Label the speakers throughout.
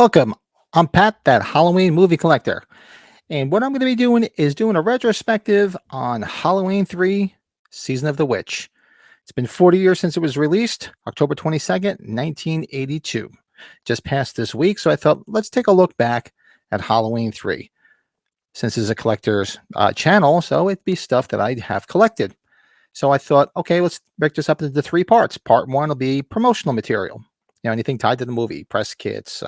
Speaker 1: Welcome. I'm Pat, that Halloween movie collector. And what I'm going to be doing is doing a retrospective on Halloween 3 Season of the Witch. It's been 40 years since it was released, October 22nd, 1982. Just passed this week, so I thought, let's take a look back at Halloween 3. Since it's a collector's channel, so it'd be stuff that I have collected. So I thought, okay, let's break this up into three parts. Part one will be promotional material. Anything tied to the movie, press kits,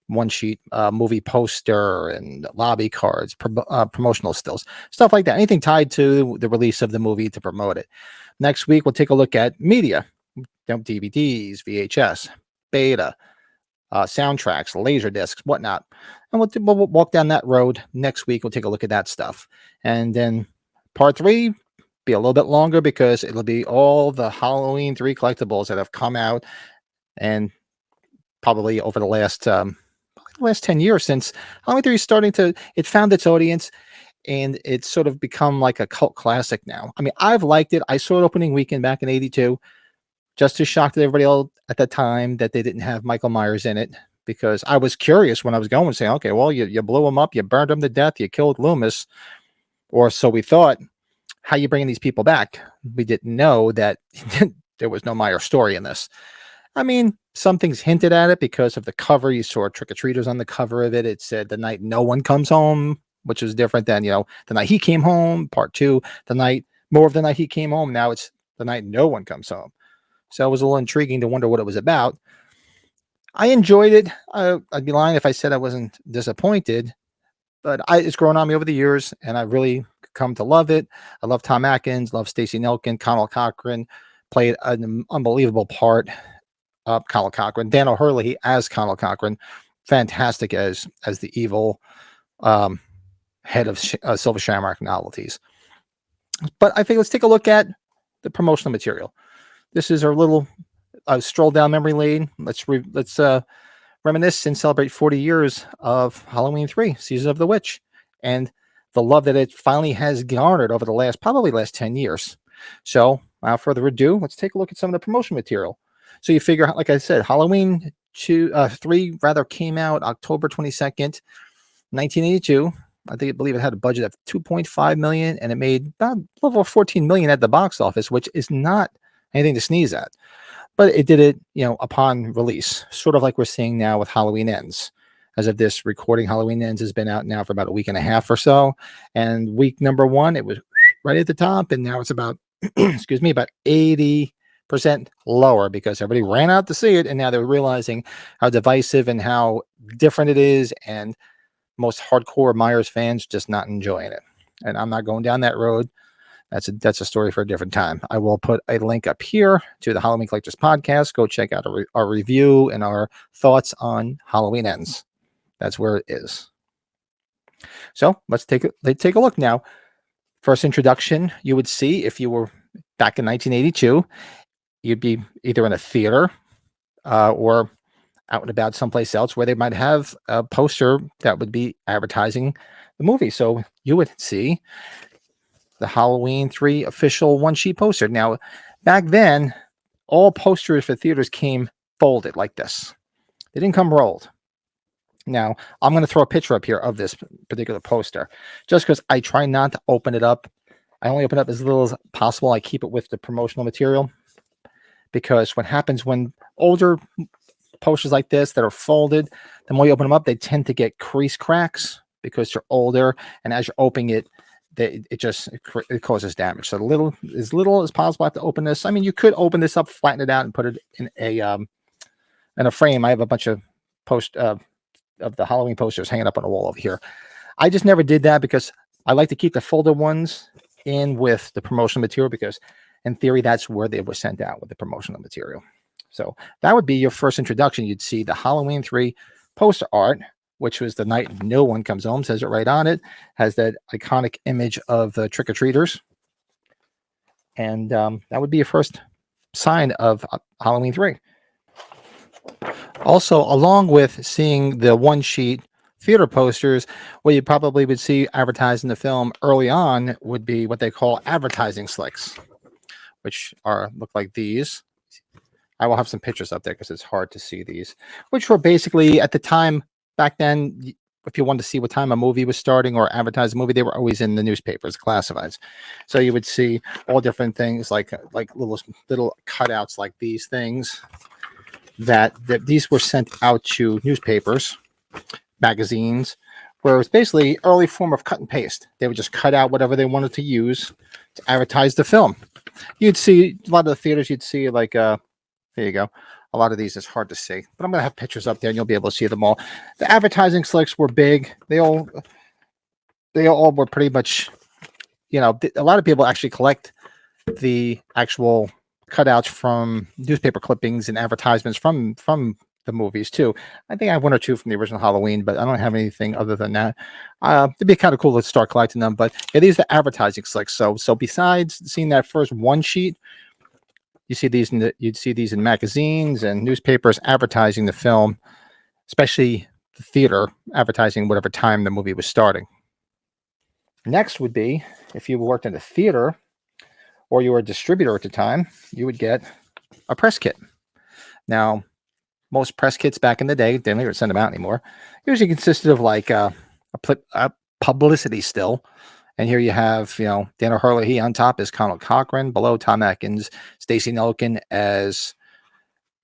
Speaker 1: one sheet movie poster and lobby cards, promotional stills, stuff like that. Anything tied to the release of the movie to promote it. Next week, we'll take a look at media, DVDs, VHS, beta, soundtracks, laser discs, whatnot. And we'll walk down that road. Next week, we'll take a look at that stuff. And then part three, be a little bit longer because it'll be all the Halloween 3 collectibles that have come out and probably over the last 10 years since Halloween 3 is it found its audience and it's sort of become like a cult classic now. I mean, I've liked it. I saw it opening weekend back in 82, just as shocked at everybody else at that time that they didn't have Michael Myers in it, because I was curious when I was going, saying, okay, well, you blew him up, you burned him to death, you killed Loomis, or so we thought. How you bringing these people back? We didn't know that there was no Myers story in this. I mean, some things hinted at it because of the cover. You saw trick-or-treaters on the cover of it. It said the night no one comes home, which was different than, the night he came home, part two, the night he came home. Now it's the night no one comes home. So it was a little intriguing to wonder what it was about. I enjoyed it. I'd be lying if I said I wasn't disappointed, but it's grown on me over the years, and I really come to love it. I love Tom Atkins, love Stacey Nelkin, Connell Cochran played an unbelievable part. Connell Cochran, Dan O'Hurley as Connell Cochran, fantastic as the evil head of Silver Shamrock Novelties. But I think let's take a look at the promotional material. This is our little stroll down memory lane. Let's reminisce and celebrate 40 years of Halloween 3, Season of the Witch, and the love that it finally has garnered over the last 10 years. So without further ado, let's take a look at some of the promotional material. So you figure, like I said, Halloween 3 came out October 22nd, 1982. I believe it had a budget of $2.5 million, and it made about a little over $14 million at the box office, which is not anything to sneeze at. But it did it, upon release, sort of like we're seeing now with Halloween Ends. As of this recording, Halloween Ends has been out now for about a week and a half or so. And week number 1, it was right at the top, and now it's about, about 80% lower because everybody ran out to see it, and now they're realizing how divisive and how different it is, and most hardcore Myers fans just not enjoying it. And I'm not going down that road. That's a story for a different time. I will put a link up here to the Halloween Collectors podcast. Go check out our review and our thoughts on Halloween Ends. That's where it is. So let's take a look now. First introduction you would see if you were back in 1982. You'd be either in a theater or out and about someplace else where they might have a poster that would be advertising the movie. So you would see the Halloween 3 official one-sheet poster. Now, back then, all posters for theaters came folded like this. They didn't come rolled. Now, I'm going to throw a picture up here of this particular poster, just because I try not to open it up. I only open it up as little as possible. I keep it with the promotional material, because what happens when older posters like this that are folded, the more you open them up, they tend to get crease cracks because they're older, and as you're opening it, it causes damage. So as little as possible, I have to open this. I mean, you could open this up, flatten it out, and put it in a frame. I have a bunch of of the Halloween posters hanging up on the wall over here. I just never did that because I like to keep the folded ones in with the promotional material, because in theory, that's where they were sent out, with the promotional material. So that would be your first introduction. You'd see the Halloween 3 poster art, which was the night no one comes home, says it right on it, has that iconic image of the trick-or-treaters. And that would be your first sign of Halloween 3. Also, along with seeing the one-sheet theater posters, what you probably would see advertised in the film early on would be what they call advertising slicks, which look like these. I will have some pictures up there because it's hard to see these, which were basically at the time back then. If you wanted to see what time a movie was starting or advertise a movie, they were always in the newspapers, classifieds. So you would see all different things like little cutouts like these things that these were sent out to newspapers, magazines, where it was basically early form of cut and paste. They would just cut out whatever they wanted to use to advertise the film. You'd see a lot of the theaters. You'd see like there you go. A lot of these is hard to see, but I'm gonna have pictures up there, and you'll be able to see them all. The advertising slicks were big. They all were pretty much, you know. A lot of people actually collect the actual cutouts from newspaper clippings and advertisements from the movies too. I think I have one or two from the original Halloween, but I don't have anything other than that. It'd be kind of cool to start collecting them. But yeah, these are the advertising slicks. So besides seeing that first one sheet, you see these you'd see these in magazines and newspapers advertising the film, especially the theater advertising whatever time the movie was starting. Next would be if you worked in a theater or you were a distributor at the time, you would get a press kit. Now, most press kits back in the day, they never send them out anymore, usually consisted of like a publicity still. And here you have, you know, Dan O'Herlihy on top as Colonel Cochran, below Tom Atkins, Stacey Nelkin as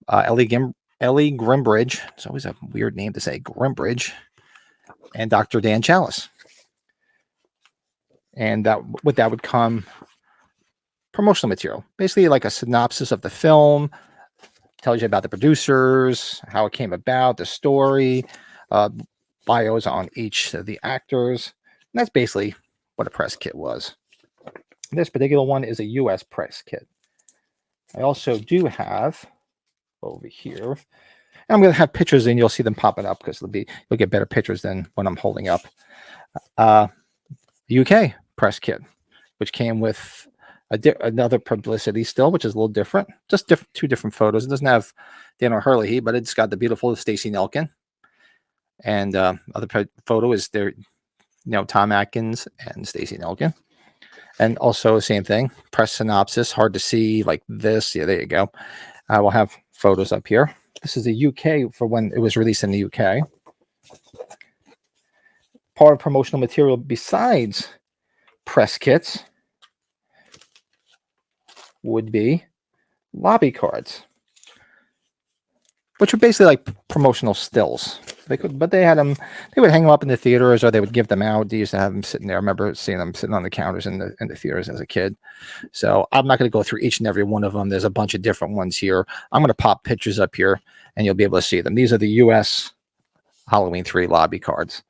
Speaker 1: Ellie Grimbridge. It's always a weird name to say, Grimbridge, and Dr. Dan Chalice. And with that would come promotional material, basically like a synopsis of the film, tells you about the producers, how it came about, the story, bios on each of the actors. And that's basically what a press kit was. This particular one is a US press kit. I also do have over here, and I'm going to have pictures and you'll see them popping up because you'll get better pictures than when I'm holding up. UK press kit, which came with another publicity still, which is a little different. Just two different photos. It doesn't have Dan O'Herlihy, but it's got the beautiful Stacey Nelkin. And other photo is there, you know, Tom Atkins and Stacey Nelkin. And also same thing, press synopsis, hard to see like this. Yeah, there you go. I will have photos up here. This is the UK for when it was released in the UK. Part of promotional material besides press kits would be lobby cards, which were basically like promotional stills. They had them. They would hang them up in the theaters, or they would give them out. They used to have them sitting there. I remember seeing them sitting on the counters in the theaters as a kid. So I'm not going to go through each and every one of them. There's a bunch of different ones here. I'm going to pop pictures up here, and you'll be able to see them. These are the U.S. Halloween 3 lobby cards,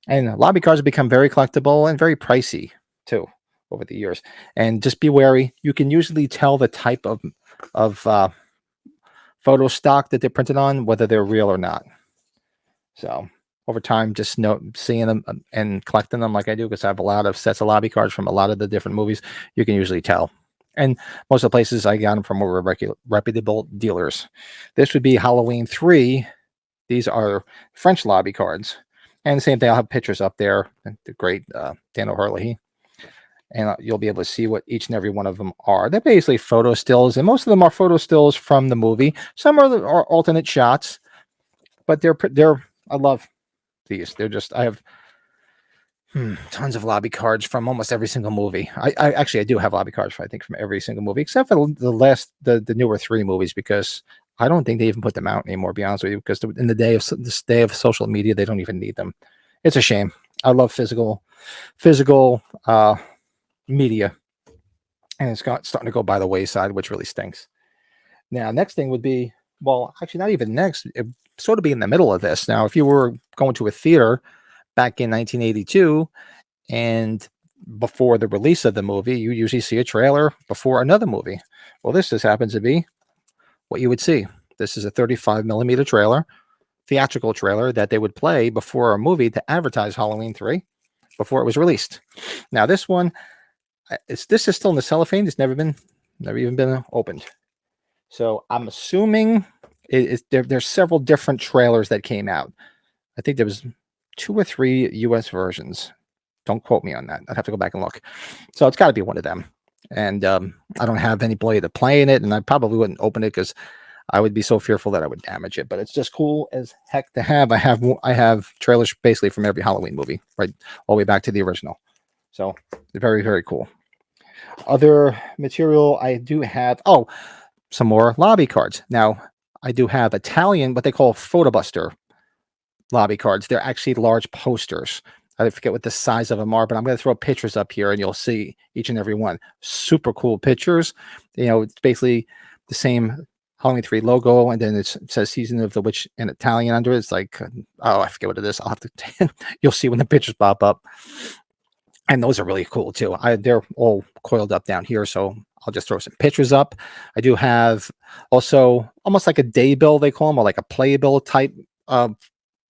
Speaker 1: and lobby cards have become very collectible and very pricey too over the years. And just be wary. You can usually tell the type of photo stock that they're printed on, whether they're real or not. So over time, just seeing them and collecting them like I do, because I have a lot of sets of lobby cards from a lot of the different movies, you can usually tell. And most of the places I got them from were reputable dealers. This would be Halloween 3. These are French lobby cards. And the same thing, I'll have pictures up there. The great Dan O'Herlihy. And you'll be able to see what each and every one of them are. They're basically photo stills, and most of them are photo stills from the movie. Some are alternate shots, but they're. I love these. They're just. I have tons of lobby cards from almost every single movie. I do have lobby cards I think from every single movie except for the newer 3 movies, because I don't think they even put them out anymore. To be honest with you, because in this day of social media, they don't even need them. It's a shame. I love physical media, and it's starting to go by the wayside, which really stinks. Now, next thing would be, well, actually not even next, it sort of be in the middle of this. Now, if you were going to a theater back in 1982 and before the release of the movie, you usually see a trailer before another movie. Well, this just happens to be what you would see. This is a 35 millimeter trailer, theatrical trailer that they would play before a movie to advertise Halloween 3 before it was released. Now, this one, this is still in the cellophane. It's never even been opened. So I'm assuming there's several different trailers that came out. I think there was 2 or 3 US versions. Don't quote me on that. I'd have to go back and look. So it's got to be one of them. And I don't have anybody to play in it, and I probably wouldn't open it because I would be so fearful that I would damage it. But it's just cool as heck to have. I have trailers basically from every Halloween movie, right, all the way back to the original. So very, very cool. Other material I do have. Oh, some more lobby cards. Now I do have Italian, what they call photobuster lobby cards. They're actually large posters. I forget what the size of them are, but I'm going to throw pictures up here and you'll see each and every one. Super cool pictures. It's basically the same Halloween 3 logo, and then it says Season of the Witch in Italian under it. It's like, oh, I forget what it is. I'll have to, you'll see when the pictures pop up. And those are really cool too. They're all coiled up down here, so I'll just throw some pictures up. I do have also almost like a day bill, they call them, or like a playbill type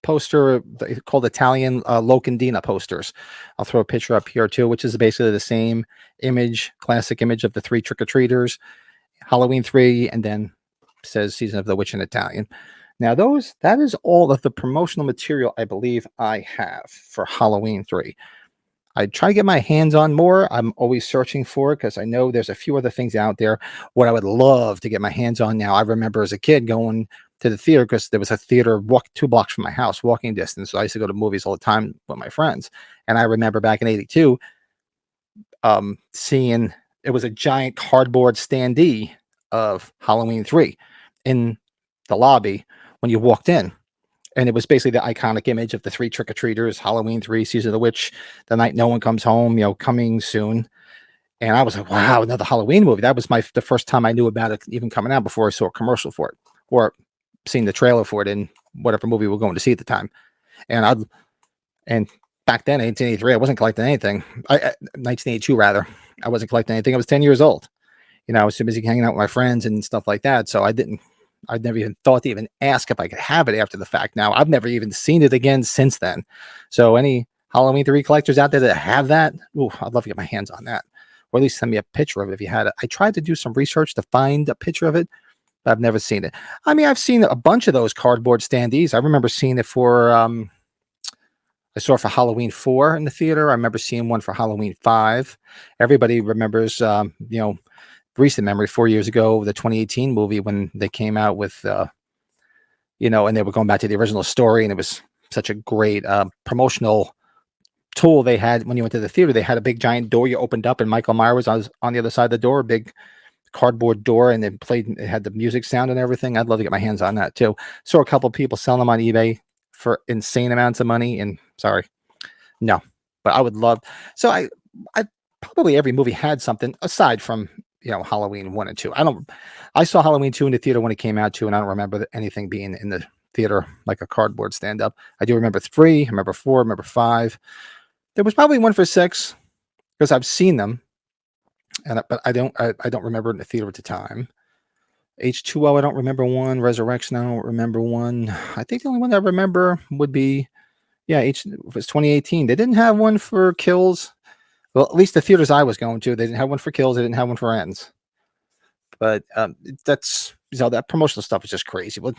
Speaker 1: poster called Italian Locandina posters. I'll throw a picture up here too, which is basically the same image, classic image of the 3 trick-or-treaters, Halloween 3, and then says Season of the Witch in Italian. Now that is all of the promotional material I believe I have for Halloween 3. I try to get my hands on more. I'm always searching for it because I know there's a few other things out there. What I would love to get my hands on now, I remember as a kid going to the theater because there was a theater 2 blocks from my house, walking distance. So I used to go to movies all the time with my friends. And I remember back in '82, seeing it was a giant cardboard standee of Halloween 3 in the lobby when you walked in. And it was basically the iconic image of the 3 trick-or-treaters, Halloween 3, Season of the Witch, The Night No One Comes Home, coming soon. And I was like, wow, another Halloween movie. That was the first time I knew about it even coming out, before I saw a commercial for it or seen the trailer for it in whatever movie we were going to see at the time. And back then, 1983, I wasn't collecting anything. 1982, rather. I wasn't collecting anything. I was 10 years old. I was too busy hanging out with my friends and stuff like that. So I'd never even thought to even ask if I could have it after the fact. Now, I've never even seen it again since then. So any Halloween 3 collectors out there that have that, I'd love to get my hands on that. Or at least send me a picture of it if you had it. I tried to do some research to find a picture of it, but I've never seen it. I mean, I've seen a bunch of those cardboard standees. I remember seeing it for, I saw it for Halloween 4 in the theater. I remember seeing one for Halloween 5. Everybody remembers, recent memory, 4 years ago, the 2018 movie, when they came out with, and they were going back to the original story, and it was such a great promotional tool they had. When you went to the theater, they had a big giant door you opened up, and Michael Myers was on the other side of the door, a big cardboard door, and it had the music sound and everything. I'd love to get my hands on that too. Saw a couple of people selling them on eBay for insane amounts of money, and sorry, no, but I would love. So I probably every movie had something aside from Halloween 1 and 2. I saw Halloween 2 in the theater when it came out too, and I don't remember anything being in the theater like a cardboard stand up. I do remember 3, I remember 4, I remember 5. There was probably one for 6 because I've seen them, but I don't remember it in the theater at the time. H2O, I don't remember one. Resurrection, I don't remember one. I think the only one I remember would be, it was 2018. They didn't have one for Kills. Well, at least the theaters I was going to, they didn't have one for Kills. They didn't have one for Ends. But that promotional stuff is just crazy. But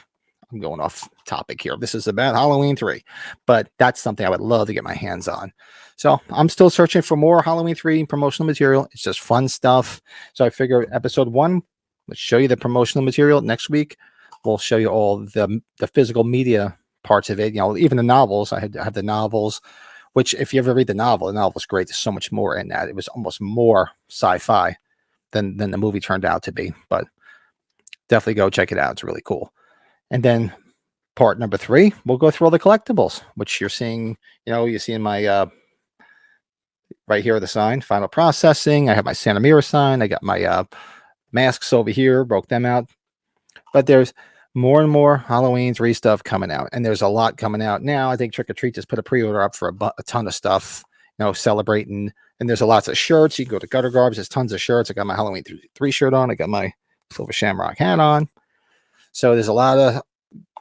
Speaker 1: I'm going off topic here. This is about Halloween 3. But that's something I would love to get my hands on. So I'm still searching for more Halloween 3 promotional material. It's just fun stuff. So I figure episode 1, let's show you the promotional material. Next week, we'll show you all the physical media parts of it. Even the novels. I have the novels. Which, if you ever read the novel's great. There's so much more in that. It was almost more sci-fi than the movie turned out to be. But definitely go check it out. It's really cool. And then part number 3, we'll go through all the collectibles, which you're seeing. You see in my right here the sign, Final Processing. I have my Santa Mira sign. I got my masks over here. Broke them out. But there's more and more Halloween 3 stuff coming out, and there's a lot coming out now. I think Trick or Treat just put a pre-order up for a ton of stuff, celebrating. And there's lots of shirts. You can go to Gutter Garbs. There's tons of shirts. I got my Halloween 3 shirt on. I got my Silver Shamrock hat on. So there's a lot of.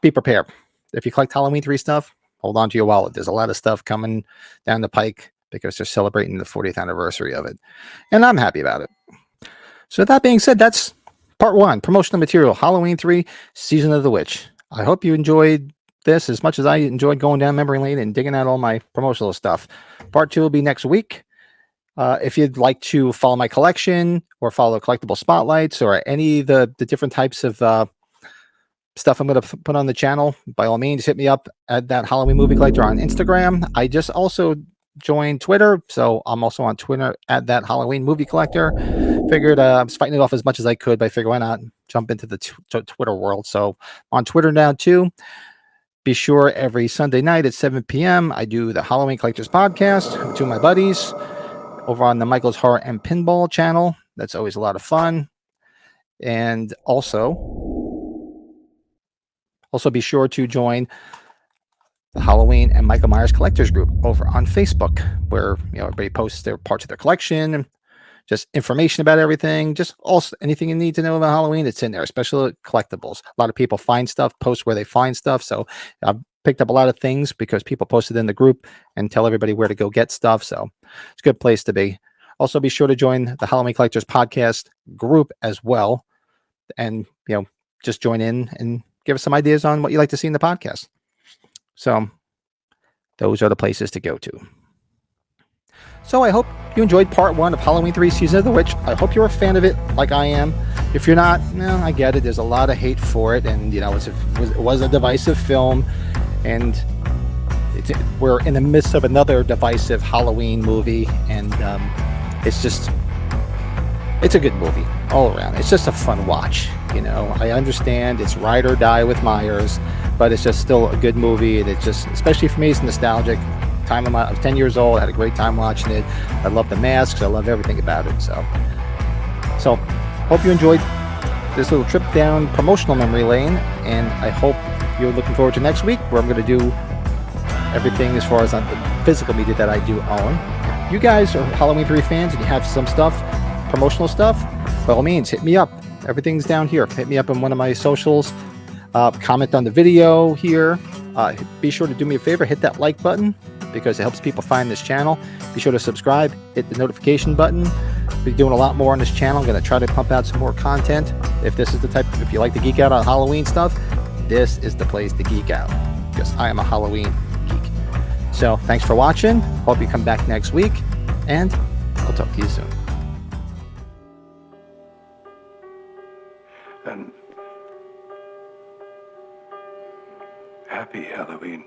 Speaker 1: Be prepared. If you collect Halloween 3 stuff, hold on to your wallet. There's a lot of stuff coming down the pike because they're celebrating the 40th anniversary of it, and I'm happy about it. So that being said, that's part 1, promotional material, Halloween 3, Season of the Witch. I hope you enjoyed this as much as I enjoyed going down memory lane and digging out all my promotional stuff. Part 2 will be next week. If you'd like to follow my collection or follow Collectible Spotlights or any of the different types of stuff I'm going to put on the channel, by all means, hit me up at that Halloween movie collector on Instagram. I just also joined Twitter, so I'm also on Twitter at that Halloween movie collector. Figured I was fighting it off as much as I could, but I figured why not jump into the Twitter world. So on Twitter now too. Be sure every Sunday night at 7 p.m. I do the Halloween Collectors podcast with two of my buddies over on the Michael's Horror and Pinball channel. That's always a lot of fun. And also be sure to join the Halloween and Michael Myers Collectors group over on Facebook, where everybody posts their parts of their collection and just information about everything, just also anything you need to know about Halloween. It's in there, especially collectibles. A lot of people find stuff, post where they find stuff. So I've picked up a lot of things because people posted in the group and tell everybody where to go get stuff. So it's a good place to be. Also, be sure to join the Halloween Collectors podcast group as well, and just join in and give us some ideas on what you like to see in the podcast. So those are the places to go to. So I hope you enjoyed part 1 of Halloween 3 Season of the Witch. I hope you're a fan of it like I am. If you're not, I get it. There's a lot of hate for it, and it was a divisive film, and we're in the midst of another divisive Halloween movie, and it's a good movie all around. It's just a fun watch. I understand it's ride or die with Myers, but it's just still a good movie, and it's just, especially for me, it's nostalgic. I was 10 years old. I had a great time watching it. I love the masks. I love everything about it. So hope you enjoyed this little trip down promotional memory lane, and I hope you're looking forward to next week, where I'm going to do everything as far as on the physical media that I do own. You guys are Halloween 3 fans and you have some stuff, promotional stuff, by all means, hit me up. Everything's down here. Hit me up on one of my socials. Comment on the video here. Be sure to do me a favor, hit that like button, because it helps people find this channel. Be sure to subscribe, hit the notification button. Be doing a lot more on this channel. I'm going to try to pump out some more content. If you like to geek out on Halloween stuff, this is the place to geek out, because I am a Halloween geek. So thanks for watching. Hope you come back next week, and I'll talk to you soon.
Speaker 2: And happy Halloween.